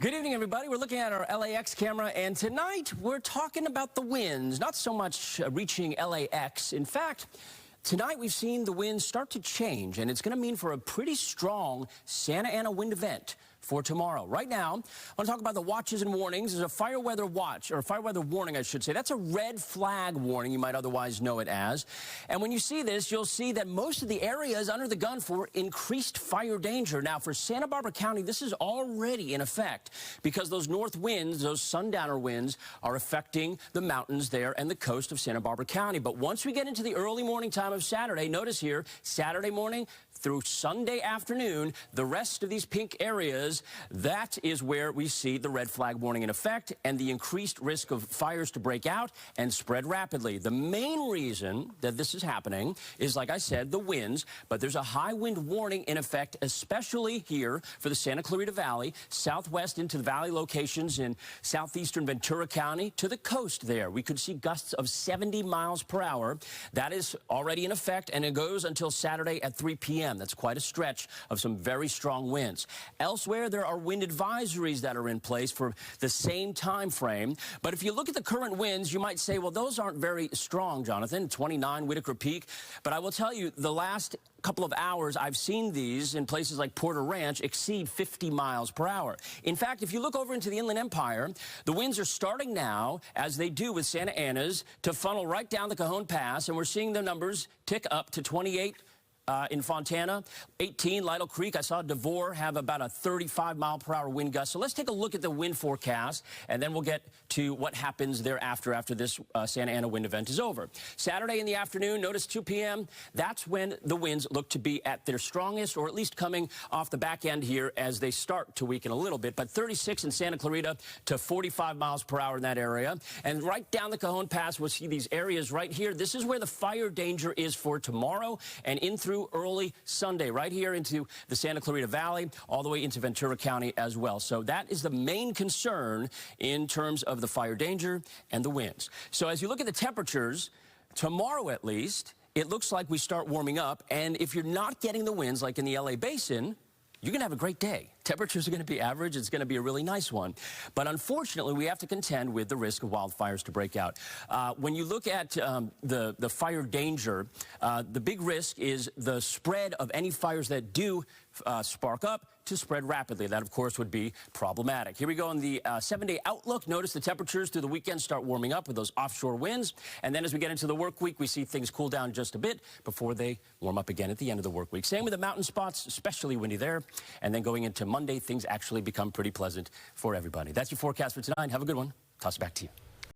Good evening, everybody. We're looking at our LAX camera, and tonight we're talking about the winds, not so much reaching LAX. In fact, tonight we've seen the winds start to change, and it's going to mean for a pretty strong Santa Ana wind event for tomorrow. Right now, I want to talk about the watches and warnings. There's a fire weather watch, or fire weather warning, I should say. That's a red flag warning, you might otherwise know it as. And when you see this, you'll see that most of the area is under the gun for increased fire danger. Now, for Santa Barbara County, this is already in effect because those north winds, those sundowner winds, are affecting the mountains there and the coast of Santa Barbara County. But once we get into the early morning time of Saturday, notice here, Saturday morning through Sunday afternoon, the rest of these pink areas, that is where we see the red flag warning in effect and the increased risk of fires to break out and spread rapidly. The main reason that this is happening is, like I said, the winds, but there's a high wind warning in effect, especially here for the Santa Clarita Valley, southwest into the valley locations in southeastern Ventura County to the coast there. We could see gusts of 70 miles per hour. That is already in effect, and it goes until Saturday at 3 p.m. That's quite a stretch of some very strong winds. Elsewhere, there are wind advisories that are in place for the same time frame. But if you look at the current winds, you might say, well, those aren't very strong, Jonathan. 29 Whitaker Peak. But I will tell you, the last couple of hours, I've seen these in places like Porter Ranch exceed 50 miles per hour. In fact, if you look over into the Inland Empire, the winds are starting now, as they do with Santa Ana's, to funnel right down the Cajon Pass, and we're seeing the numbers tick up to 28 in Fontana, 18, Lytle Creek. I saw DeVore have about a 35-mile-per-hour wind gust. So let's take a look at the wind forecast, and then we'll get to what happens thereafter after this Santa Ana wind event is over. Saturday in the afternoon, notice 2 p.m., that's when the winds look to be at their strongest, or at least coming off the back end here as they start to weaken a little bit. But 36 in Santa Clarita to 45 miles per hour in that area. And right down the Cajon Pass, we'll see these areas right here. This is where the fire danger is for tomorrow and in through early Sunday, right here into the Santa Clarita Valley, all the way into Ventura County as well. So that is the main concern in terms of the fire danger and the winds. So as you look at the temperatures, tomorrow at least, it looks like we start warming up. And if you're not getting the winds like in the LA Basin, you're going to have a great day. Temperatures are going to be average. It's going to be a really nice one. But unfortunately, we have to contend with the risk of wildfires to break out. When you look at the fire danger, the big risk is the spread of any fires that do spark up to spread rapidly. That, of course, would be problematic. Here we go on the 7-day outlook. Notice the temperatures through the weekend start warming up with those offshore winds. And then as we get into the work week, we see things cool down just a bit before they warm up again at the end of the work week. Same with the mountain spots, especially windy there. And then going into Monday, things actually become pretty pleasant for everybody. That's your forecast for tonight. Have a good one. Toss it back to you.